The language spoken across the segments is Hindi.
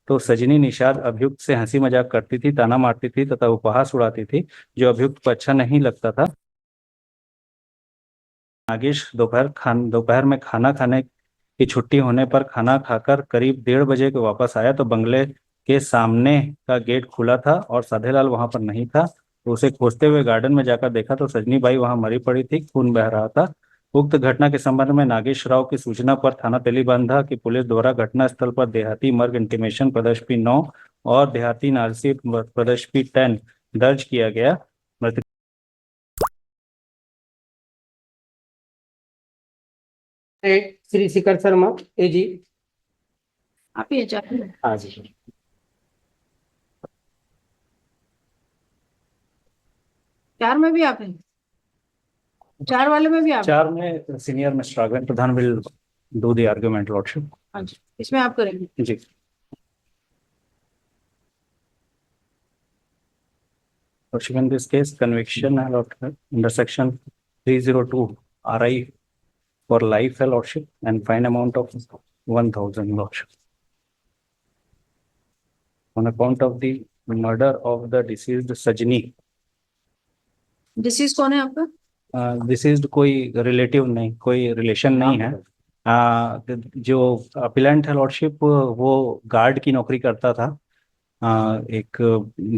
तो सजनी निषाद अभियुक्त से हंसी मजाक करती थी, ताना मारती थी तथा उपहास उड़ाती थी, जो अभियुक्त को अच्छा नहीं लगता था। नागेश दोपहर में खाना खाने की छुट्टी होने पर खाना खाकर करीब 1:30 बजे के वापस आया तो बंगले के सामने का गेट खुला था और साधेलाल वहां पर नहीं था। तो उसे खोजते हुए गार्डन में जाकर देखा तो सजनी बाई वहां मरी पड़ी थी, खून बह रहा था। उक्त घटना के संबंध में नागेश राव की सूचना पर थाना तेलीबांधा की पुलिस द्वारा घटना स्थल पर देहाती मर्ग इंटीमेशन प्रदर्शपी 9 और देहाती नारसी प्रदर्शपी 10 दर्ज किया गया। मृतक श्री शिखर शर्मा एजी। आप ये चाहते हाँ जी। चार में भी आप हैं? चार वाले में भी आप? 4 में senior mister Raghavendra Pradhan will do the argument lordship. हाँ जी, इसमें आप करेंगे। जी। Lordship, in this case, conviction under section 302 RI for life, Lordship, and fine amount of 1,000, Lordship, on account of the murder of the deceased Sajni. Disease कौन है आपका? डिसीज्ड कोई रिलेटिव नहीं, कोई रिलेशन नहीं है। जो अपिलेंट है लॉर्डशिप, वो गार्ड की नौकरी करता था एक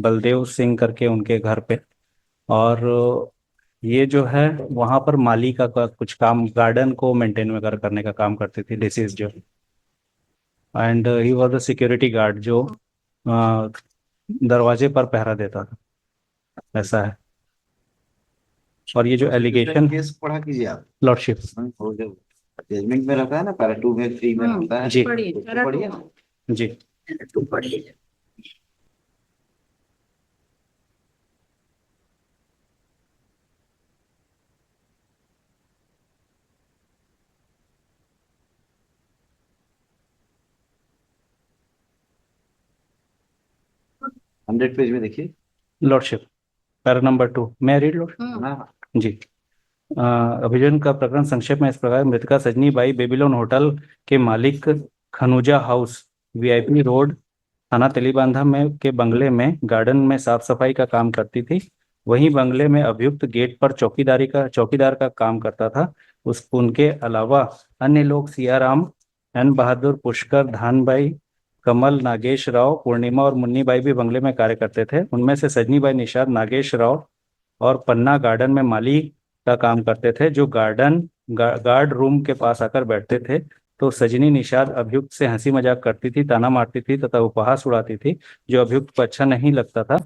बलदेव सिंह करके उनके घर पे। और ये जो है वहां पर माली का कुछ काम, गार्डन को मेंटेन वगैरह करने का काम करती थी डिसीज जो। And he was the security guard जो दरवाजे पर पहरा देता था, ऐसा है। और ये जो एलिगेशन केस पढ़ा कीजिए आप लॉर्डशिप। हो जो जजमेंट में रहता है ना, पैरा 2 में 3 में रहता है। जी पढ़िए, उसको पढ़िए ना। जी। तो पढ़िए। हंड्रेड पेज में देखिए लॉर्डशिप, पैरा नंबर 2 मैं रीड लॉर्ड। हाँ। जी। अभियोजन का प्रकरण संक्षेप में इस प्रकार: मृतका सजनी बाई बेबीलोन होटल के मालिक खनुजा हाउस वीआईपी रोड थाना तेलीबांधा में के बंगले में गार्डन में साफ सफाई का काम करती थी। वहीं बंगले में अभियुक्त गेट पर चौकीदार का काम करता था। उनके अलावा अन्य लोग सियाराम, एन बहादुर, पुष्कर, धानबाई, कमल, नागेश राव, पूर्णिमा और मुन्नी बाई भी बंगले में कार्य करते थे। उनमें से सजनी बाई निषाद, नागेश राव और पन्ना गार्डन में माली का काम करते थे, जो गार्ड रूम के पास आकर बैठते थे। तो सजनी निषाद अभियुक्त से हंसी मजाक करती थी, ताना मारती थी तथा उपहास उड़ाती थी, जो अभियुक्त को अच्छा नहीं लगता था।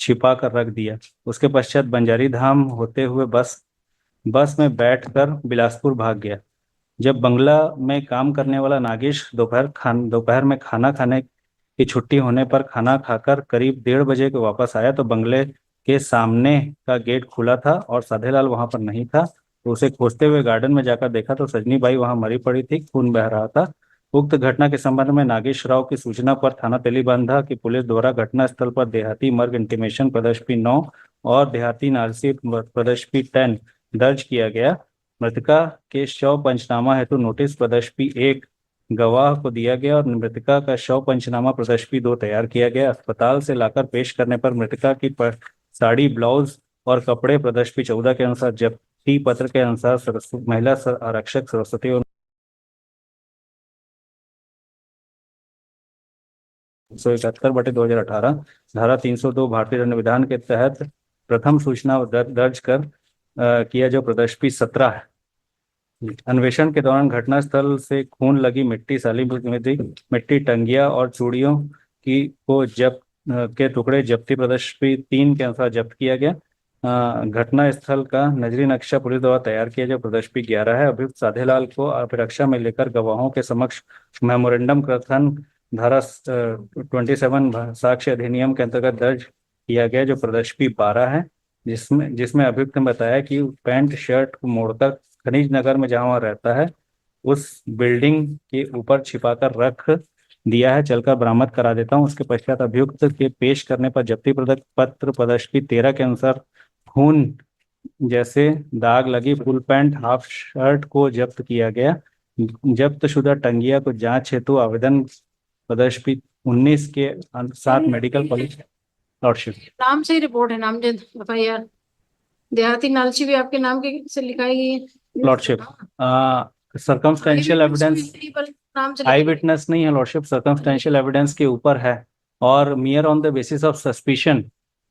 छिपा कर रख दिया। उसके पश्चात बंजारी धाम होते हुए बस में बैठकर बिलासपुर भाग गया। जब बंगला में काम करने वाला नागेश दोपहर में खाना खाने की छुट्टी होने पर खाना खाकर करीब 1:30 बजे के वापस आया तो बंगले के सामने का गेट खुला था और साधेलाल वहां पर नहीं था। तो उसे खोजते हुए गार्डन में जाकर देखा तो सजनी बाई वहां मरी पड़ी थी, खून बह रहा था। उक्त घटना के संबंध में नागेश राव की सूचना पर थाना तेलीबांधा की पुलिस द्वारा घटना स्थल पर देहाती मर्ग इंटीमेशन प्रदर्शपी 9 और देहाती नारसी प्रदर्शपी 10 दर्ज किया गया। मृतका के शव पंचनामा हेतु नोटिस प्रदर्शपी 1 गवाह को दिया गया और मृतका का शव पंचनामा प्रदर्शपी 2 तैयार किया गया। अस्पताल से लाकर पेश करने पर मृतका की साड़ी, ब्लाउज और कपड़े प्रदर्शपी 14 के अनुसार जब्ती पत्र के अनुसार महिला आरक्षक सरस्वती और 171/2018 धारा 302 भारतीय दंड विधान के तहत प्रथम सूचना दर्ज कर किया जो प्रदर्शनी 17 है। अन्वेषण के दौरान घटनास्थल से खून लगी मिट्टी, साली मिट्टी, टंगिया और चूड़ियों की को जब्त के टुकड़े जब्ती प्रदर्शनी 3 के अनुसार जब्त किया गया। घटना स्थल का नजरी नक्शा पुलिस द्वारा तैयार किया जो प्रदर्शनी 11 है। अभियुक्त साधेलाल को अभिरक्षा में लेकर गवाहों के समक्ष मेमोरेंडम कथन धारा 27 साक्ष्य अधिनियम के अंतर्गत दर्ज किया गया जो प्रदर्शनी 12 है, जिसमें अभियुक्त ने बताया कि पैंट शर्ट को मोड़कर खनिज नगर में जहां वह रहता है उस बिल्डिंग के ऊपर छिपाकर रख दिया है, चलकर बरामद करा देता हूं। उसके पश्चात अभियुक्त के पेश करने पर जब्ती पत्र प्रदर्शनी 13 के अनुसार खून जैसे दाग लगी फुल पैंट हाफ शर्ट को जब्त किया गया। जब्त शुदा टंगिया को जांच हेतु आवेदन प्रदर्शनी 19 के साथ मेडिकल कॉलेज लॉर्डशिप। नाम से ही रिपोर्ट है, नामजद FIR। देहाती नालची भी आपके नाम के से लिखाई गई है लॉर्डशिप। सर्कमस्टेंशियल एविडेंस नाम से आई विटनेस नहीं है लॉर्डशिप, सर्कमस्टेंशियल एविडेंस के ऊपर है और मियर on the basis of suspicion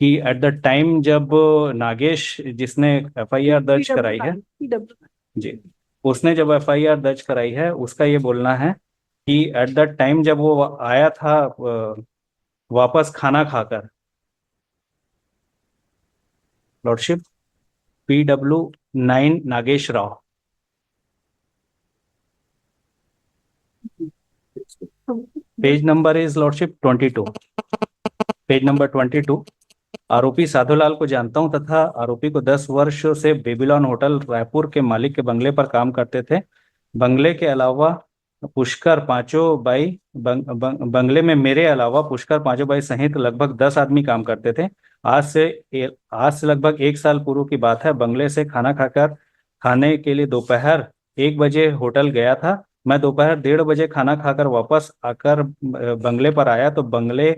कि एट द टाइम जब नागेश जिसने FIR दर्ज कराई है जी, उसने जब FIR दर्ज कराई है उसका ये बोलना है कि एट द टाइम जब वो आया था वापस खाना खाकर, lordship PW9 Nagesh Rao. Page number is lordship 22, page number 22। आरोपी साधुलाल को जानता हूं तथा आरोपी को 10 वर्षों से बेबीलोन होटल रायपुर के मालिक के बंगले पर काम करते थे। बंगले के अलावा पुष्कर पांचों बाई बंगले में मेरे अलावा पुष्कर पांचों बाई सहित लगभग 10 आदमी काम करते थे। आज से लगभग 1 साल पूर्व की बात है। बंगले से खाना खाकर खाने के लिए दोपहर 1 बजे होटल गया था। मैं दोपहर 1:30 बजे खाना खाकर वापस आकर बंगले पर आया तो बंगले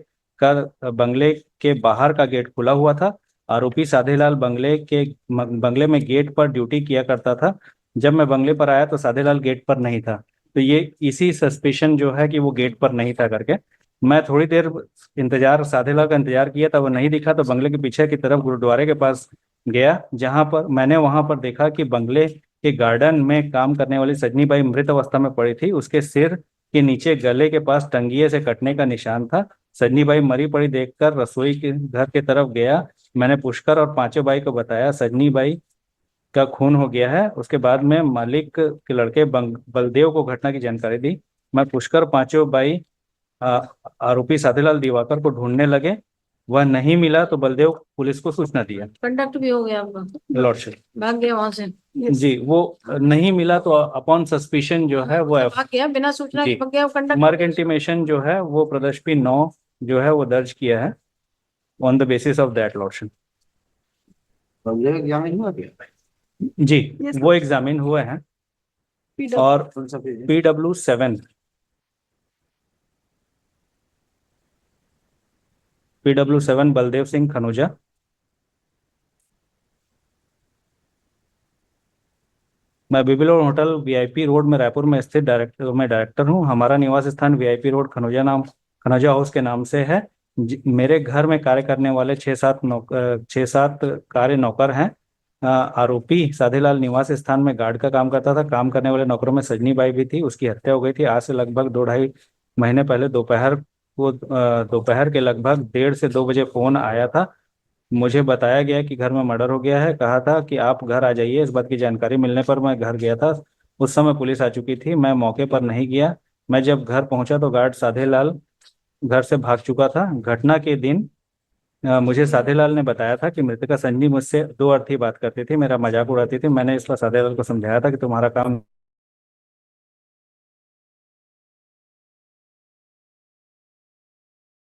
के बाहर का गेट खुला हुआ था। आरोपी साधेलाल बंगले में गेट पर ड्यूटी किया करता था। जब मैं बंगले पर आया तो साधेलाल गेट पर नहीं था, तो ये इसी सस्पिशन जो है कि वो गेट पर नहीं था करके। मैं थोड़ी देर साधेलाल का इंतजार किया था, वो नहीं दिखा तो बंगले के पीछे की तरफ गुरुद्वारे के पास गया, जहां पर मैंने वहां पर देखा कि बंगले के गार्डन में काम करने वाली सजनी बाई मृत अवस्था में पड़ी थी। उसके सिर के नीचे गले के पास टंगिए से कटने का निशान था। सजनी बाई मरी पड़ी देखकर रसोई के घर के तरफ गया। मैंने पुष्कर और पांचों बाई को बताया सजनी बाई का खून हो गया है। उसके बाद में मालिक के लड़के बलदेव को घटना की जानकारी दी। मैं पुष्कर पांचों बाई आरोपी साधेलाल दिवाकर को ढूंढने लगे, वह नहीं मिला तो बलदेव पुलिस को सूचना दिया। कंडक्ट भी हो गया आपका, लॉर्डशिप भाग गया वहां से जी, वो नहीं मिला तो अपॉन सस्पिशन जो है वो भाग गया, बिना सूचना के जी, भाग गया कंडक्ट। मर्ग इंटीमेशन जो है वो प्रदर्शनी 9 जो है वो दर्ज किया है on the basis of that lordship. बंगले में एग्जामिन हुआ क्या? जी, वो एग्जामिन हुए हैं। और PW7 बलदेव सिंह खनूजा। मैं बेबीलोन होटल VIP रोड में रायपुर में स्थित डायरेक्टर हूँ। हमारा निवास स्थान VIP रोड खनौजा हाउस के नाम से है। मेरे घर में कार्य करने वाले 6-7 कार्य नौकर हैं। आरोपी साधेलाल निवास स्थान में गार्ड का काम करता था। काम करने वाले नौकरों में सजनी बाई भी थी। उसकी हत्या हो गई थी आज से लगभग 2-2.5 महीने पहले। दोपहर के लगभग 1:30 से 2 बजे फोन आया था। मुझे बताया गया कि घर में मर्डर हो गया है। कहा था कि आप घर आ जाइए। इस बात की जानकारी मिलने पर मैं घर गया था। उस समय पुलिस आ चुकी थी। मैं मौके पर नहीं गया। मैं जब घर पहुंचा तो गार्ड साधेलाल घर से भाग चुका था। घटना के दिन मुझे साधेलाल ने बताया था कि मृतका संजनी मुझसे 2 अर्थी बात करती थी, मेरा मजाक उड़ाती थी। मैंने इस पर साधेलाल को समझाया था कि तुम्हारा काम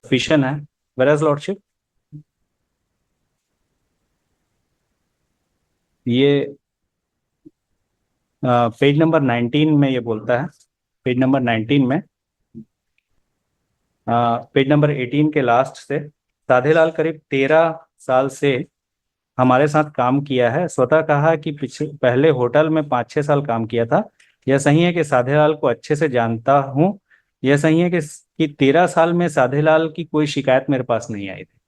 फिशन है। वेराज लॉर्डशिप ये पेज नंबर 19 में ये बोलता है। पेज नंबर 19 में पेज नंबर 18 के लास्ट से साधेलाल करीब 13 साल से हमारे साथ काम किया है। स्वतः कहा कि पहले होटल में 5-6 साल काम किया था। यह सही है कि साधेलाल को अच्छे से जानता हूँ। यह सही है कि 13 साल में साधेलाल की कोई शिकायत मेरे पास नहीं आई थी,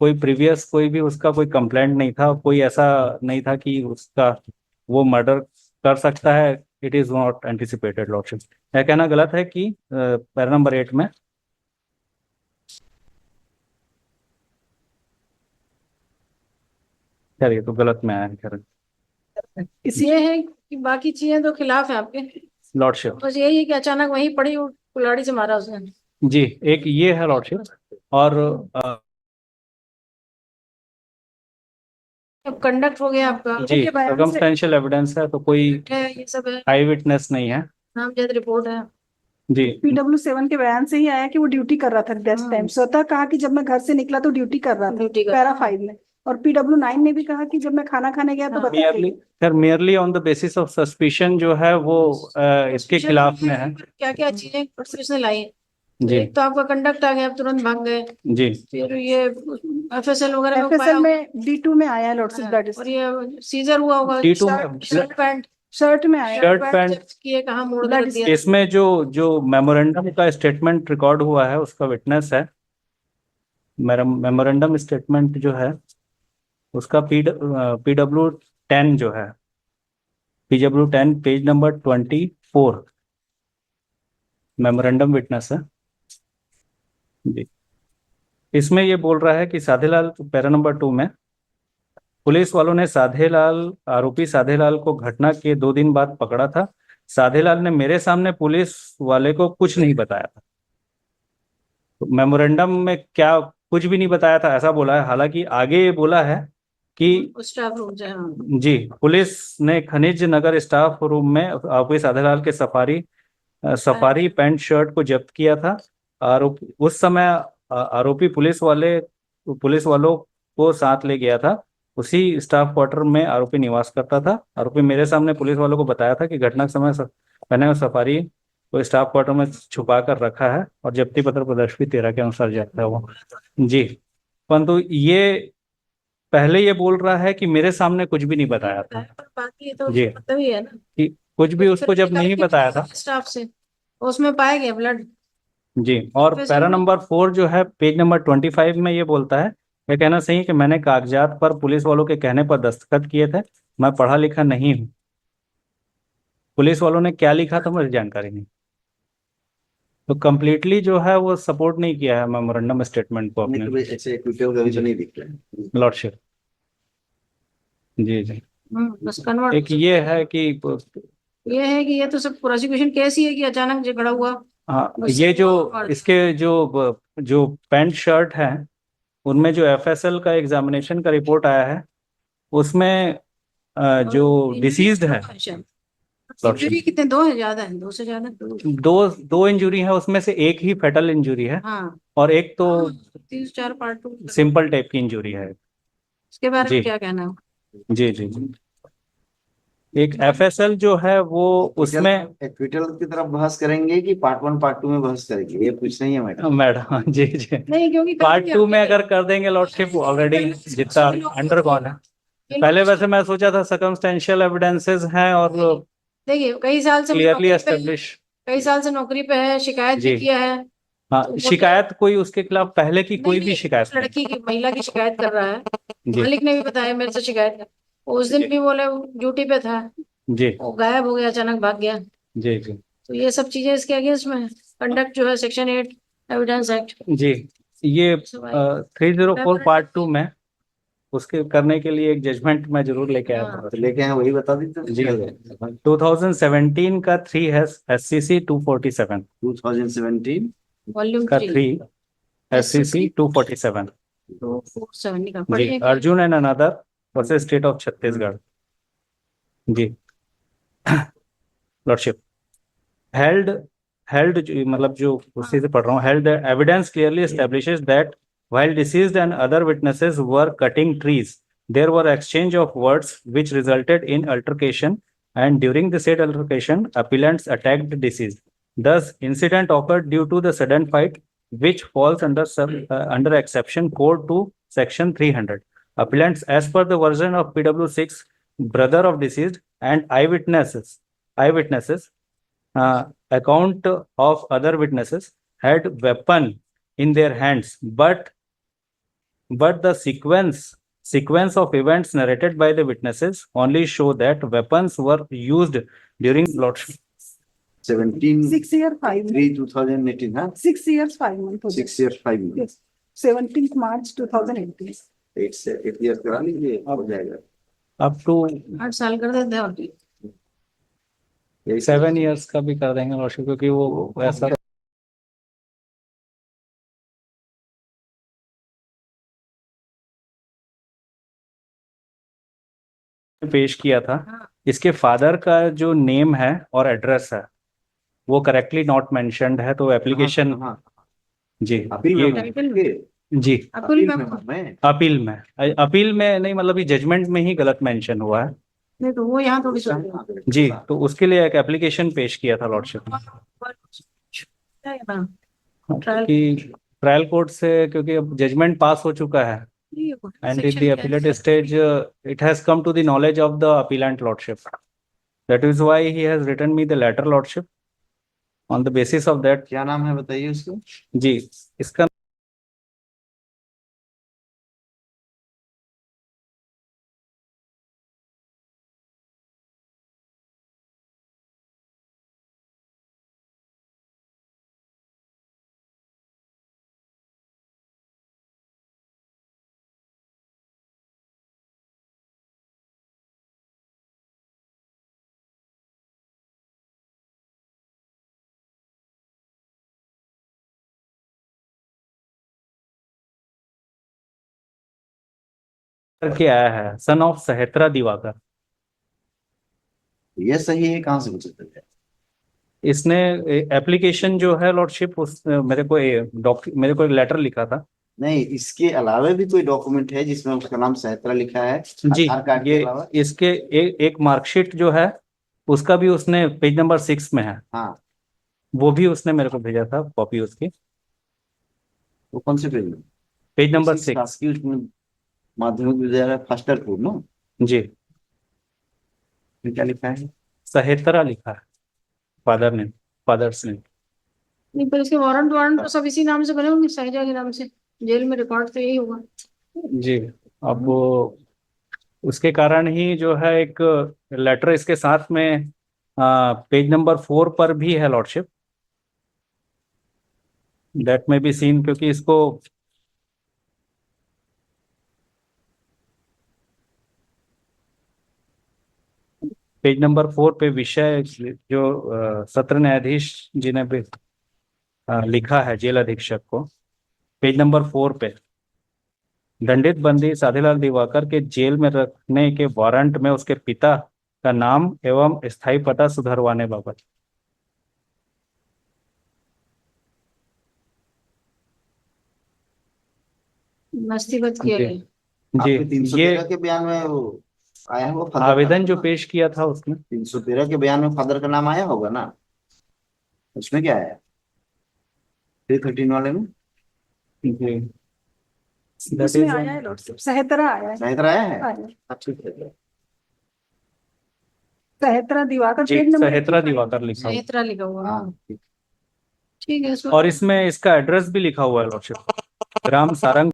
कोई प्रीवियस कोई भी उसका कोई कंप्लेंट नहीं था, कोई ऐसा नहीं था कि उसका वो मर्डर कर सकता है। It is not anticipated lordship. यह कहना गलत है कि पैरा नंबर 8 में खैर ये तो गलत में आया है खैर ये है कि बाकी चीजें तो खिलाफ है आपके, लॉर्डशिप। बस यही है कि अचानक वहीं पड़ी और कुल्हाड़ी से मारा उसने। जी, एक ये है लॉर्डशिप। और अब कंडक्ट हो गया आपका, जी, सर्कमस्टेंशियल एविडेंस है तो कोई है ये सब है, आई विटनेस नहीं है। नामजद रिपोर्ट है। जी, PW7 के बयान से ही आया कि वो ड्यूटी कर रहा था डेस्क टाइम, स्वतः कहा कि जब मैं घर से निकला तो ड्यूटी कर रहा था ड्यूटी कर पैरा 5 में। और PW9 ने भी कहा कि जब मैं खाना खाने गया तो बताया मेयरली खैर merely on the basis of suspicion जो है वो इसके खिलाफ में है। क्या क्या चीजें पुलिस ने लाई। जी एक तो आपका कंडक्ट आ गया, आप तुरंत भाग गए। जी फिर ये FSL वगैरह में पाया FSL में D2 में आया है लॉर्डशिप, दैट होगा। और इज ये सीजर हुआ होगा, D2 में शर्ट पैंट शर्ट में आया। शर्ट पैंट जब्त किए, कहाँ मोड़ कर That रख is- दिया। इसमें जो जो मेमोरेंडम का स्टेटमेंट रिकॉर्ड हुआ है उसका विटनेस है। मेमोरेंडम स्टेटमेंट जो है उसका PW10 जो है, PW10 page number 24 memorandum witness है। जी, इसमें ये बोल रहा है कि साधेलाल पैरा नंबर 2 में पुलिस वालों ने आरोपी साधेलाल को घटना के 2 दिन बाद पकड़ा था। साधेलाल ने मेरे सामने पुलिस वाले को कुछ नहीं बताया था। तो मेमोरेंडम में क्या कुछ भी नहीं बताया था ऐसा बोला है, हालांकि आगे ये बोला है कि स्टाफ रूम से, हाँ। जी, पुलिस ने खनिज नगर स्टाफ रूम में आरोपी साधेलाल के सफारी पैंट शर्ट को जब्त किया था। आरोपी उस समय आरोपी पुलिस वालों को साथ ले गया था। उसी स्टाफ क्वार्टर में आरोपी निवास करता था। आरोपी मेरे सामने पुलिस वालों को बताया था कि घटना के समय पहने हुए सफारी को स्टाफ क्वार्टर में छुपा कर रखा है और जब्ती पत्र प्रदर्शन 13 के अनुसार जाता है वो। जी, परंतु ये पहले ये बोल रहा है कि मेरे सामने कुछ भी नहीं बताया था। पर बाकी तो जी। मतलब ही है ना कि कुछ भी उसको जब नहीं बताया था। स्टाफ से, उसमें पाया गया ब्लड। जी, और वैसे पैरा भी- नंबर 4 जो है पेज नंबर 25 में ये बोलता है, यह कहना सही है कि मैंने कागजात पर पुलिस वालों के कहने पर दस्तखत किए थे। मैं पढ़ा लिखा नहीं हूँ। पुलिस वालों ने क्या लिखा था मुझे जानकारी नहीं। तो कंप्लीटली जो है वो सपोर्ट नहीं किया है मेमोरेंडम स्टेटमेंट को नहीं तो अपने भाई ऐसे एक्विटेबल कभी तो नहीं दिख रहा है। लॉर्डशिप। जी जी, बस कन्वर्ट। एक ये है कि ये है कि ये तो सब प्रोसिक्यूशन केस ही है कि अचानक झगड़ा हुआ। हाँ, बस ये जो और- इसके जो पैंट शर्ट है उनमें जो FSL का एग्जामिनेशन का रिपोर्ट आया है उसमें जो डिसीज्ड है इंजरी कितने, 2 है, ज्यादा है, 2 से ज्यादा। दो इंजरी है, उसमें से एक ही फेटल इंजरी है हाँ, और एक तो 3-4 पार्ट टू। सिंपल टाइप की इंजरी है। इसके बारे जी। में क्या कहना है? जी जी जी, एक FSL जो है वो उसमें एक्विटल की तरफ बहस करेंगे कि पार्ट 1 पार्ट 2 में बहस करेंगे, ये कुछ नहीं है मैडम। मैडम जी जी, नहीं, क्योंकि पार्ट 2 में अगर कर देंगे लॉर्डशिप ऑलरेडी जितना अंडरगॉन है। पहले वैसे मैं सोचा था सर्कमस्टेंशियल एविडेंसेस हैं और देखिए, कई साल से क्लियरली नौकरी पे- एस्टेब्लिश। कई साल से नौकरी पे है, शिकायत भी जी। किया है। हाँ, तो शिकायत कोई उसके खिलाफ पहले की कोई नहीं, भी नहीं, शिकायत नहीं। लड़की की, महिला की शिकायत कर रहा है। जी मालिक ने भी बताया मेरे से शिकायत है। उस दिन जी। भी बोले ड्यूटी पे था, जी वो गायब हो गया, अचानक भाग गया। जी जी तो ये सब चीजें इसके अगेंस्ट में है। कंडक्ट जो है सेक्शन 8 एविडेंस एक्ट। जी, ये 304 पार्ट 2 में उसके करने के लिए एक जजमेंट मैं जरूर लेके आया था। तो लेके हैं वही बता दीजिए। जी, 2017 का 3 है SCC 247 2017 वॉल्यूम का 3 3 SCC 247। 247 निकाल जी, पढ़िए। Arjun and another versus state of Chhattisgarh. जी लॉर्डशिप, हेल्ड मतलब जो उसी से पढ़ रहा हूँ, held evidence clearly establishes that while deceased and other witnesses were cutting trees, there were exchange of words which resulted in altercation, and during the said altercation appellants attacked deceased. Thus incident occurred due to the sudden fight which falls under exception code to section 300. Appellants, as per the version of PW6, brother of deceased and eyewitnesses account of other witnesses had weapon in their hands, but the sequence of events narrated by the witnesses only show that weapons were used during lordship. 17 6 year 5 month 3 2018 हाँ 6 years 5 month हो 6 years 5 months yes 17th March 2018 8 years करा लीजिए हो जाएगा Up to 8 साल कर देते हैं और क्या। 7 years का भी कर देंगे लॉर्डशिप, क्योंकि वो ऐसा पेश किया था। हाँ। इसके फादर का जो नेम है और एड्रेस है वो करेक्टली नॉट मेंशन्ड है, तो एप्लीकेशन जी अपील ये में जी अपील में अपील में नहीं, मतलब ये जजमेंट में ही गलत मेंशन हुआ है नहीं तो वो यहाँ थोड़ी सी जी, तो उसके लिए एक एप्लीकेशन पेश किया था लॉर्डशिप कि ट्रायल कोर्ट से, क्योंकि अब जजमेंट पास हो चुका है and in the appellate stage it has come to the knowledge of the appellant lordship. That is why he has written me the letter lordship. On the basis of that, क्या नाम है बताइए उसको जी इसका करके आया है, सन ऑफ सहेत्रा दिवाकर। ये सही है कहाँ से पूछा था इसने एप्लीकेशन जो है लॉर्डशिप उस मेरे को एक लेटर लिखा था नहीं इसके अलावा भी कोई डॉक्यूमेंट है जिसमें उसका नाम सहेत्रा लिखा है जी। आधार कार्ड के ये अलावा इसके एक मार्कशीट जो है उसका भी उसने पेज नंबर 6 में है, हाँ वो भी उसने मेरे को भेजा था कॉपी उसकी, वो कौन से पेज में पेज नंबर इसी 6 शासकीय उसमें माध्यमिक विद्यालय फास्टरपुर ना जी। में क्या लिखा है सहेत्रा लिखा है फादर्स ने। नहीं पर इसके वारंट तो सब इसी नाम से बने होंगे, साहिजा के नाम से, जेल में रिकॉर्ड तो यही होगा जी। अब वो उसके कारण ही जो है एक लेटर इसके साथ में पेज नंबर 4 पर भी है लॉर्डशिप, दैट में बी सीन, क्योंकि इसको पेज नंबर 4 पे विषय जो सत्र न्यायाधीश जी ने भी लिखा है जेल अधीक्षक को, पेज नंबर 4 पे दंडित बंदी साधीलाल दिवाकर के जेल में रखने के वारंट में उसके पिता का नाम एवं स्थायी पता सुधरवाने बाबत। मस्तीबद किया जी। गया। जी, आपके 313 के बयान में वो आया होगा फादर आवेदन जो पेश किया था उसमें 313 के बयान में फादर का नाम आया होगा ना उसमें क्या है 313 वाले में जी उसमें आया है लॉर्डशिप सहेत्रा आया है सहेत्रा आया है आया है। ठीक है सहेत्रा दिवाकर जी, पेज नंबर सहेत्रा 85 दिवाकर लिखा हुआ सहित्रा लिखा हुआ हाँ हाँ। ठीक है और इसमें इसका एड्रेस भी लिखा हुआ है लॉर्डशिप, ग्राम सारंग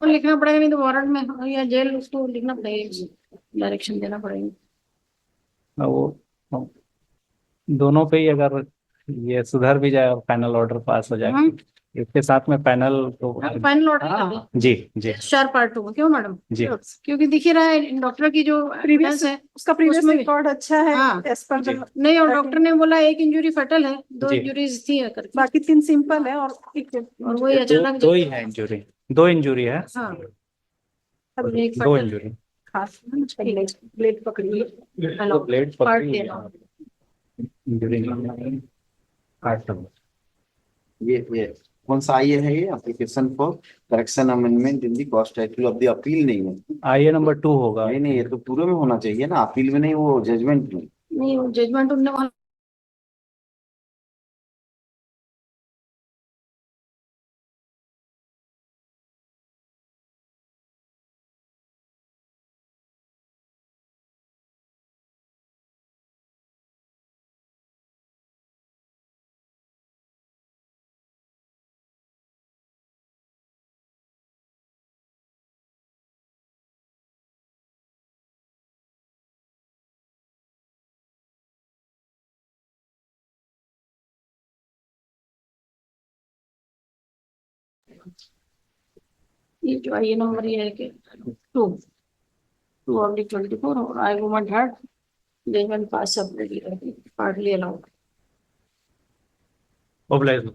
लिखना पड़ेगा, नहीं तो वारंट में या जेल उसको लिखना पड़ेगा, डायरेक्शन देना पड़ेगा। वो दोनों पे ही अगर ये सुधर भी जाए और फाइनल ऑर्डर पास हो जाए, इसके साथ में पैनल तो फाइनल ऑर्डर कर दो। जी जी 4 पार्ट होगा क्यों मैडम जी क्योंकि दिख ही रहा है डॉक्टर की जो प्रीवियस evidence है उसका प्रीवियस उसमें भी- रिकॉर्ड अच्छा है हाँ। एज पर जी। नहीं, और डॉक्टर ने बोला एक इंजरी फटल है, 2 जी। इंजरीज थी करके, बाकी 3 सिंपल है और एक और वही अचानक दो ही है इंजरी, 2 इंजरी है, हाँ अब एक 2 फटल इंजरी। खास ब्लेड पकड़ी हेलो ब्लेड पार्ट पकड़ी दे रहा हूँ। इंजरी काट ये कौन सा आईए है? ये application for correction amendment in the cause title of the appeal नहीं है। आईए नंबर 2 होगा। नहीं नहीं, ये तो पूरे में होना चाहिए ना, अपील में नहीं, वो जजमेंट में। नहीं वो जजमेंट उनने वहाँ ये जो आईए नंबर ये है कि 2/24 और I woman hurt judgment pass separately partly allowed. Mobilise.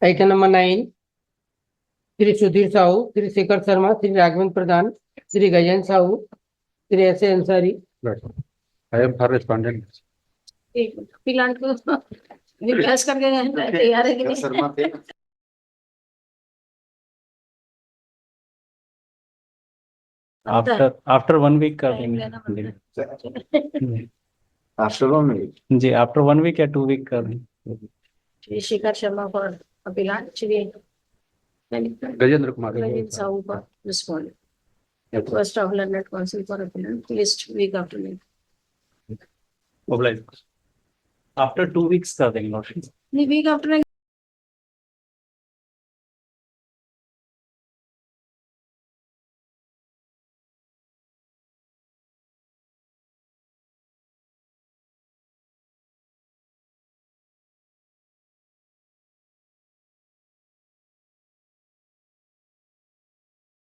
Item number 9, Shri Sudhir Sahu, Shri Shekhar Sharma, Shri Raghavendra Pradhan, Shri Gajendra Sahu, Shri S A Ansari. I am for respondent. एक पिलान को विकास करके गए तैयार है कि नहीं? शर्मा थे। आफ्टर 1 वीक कर टाइम लेना देंगे। पड़ता है। आफ्टर ऑल में जी आफ्टर 1 वीक या 2 वीक कर देंगे। श्री शेखर शर्मा फॉर अपिलान, Shri Gajendra Kumar. Rajin Sahu for responding. Request of Learned Council for appellant list week after week. Mobilise after 2 weeks कर देंगे। नहीं week after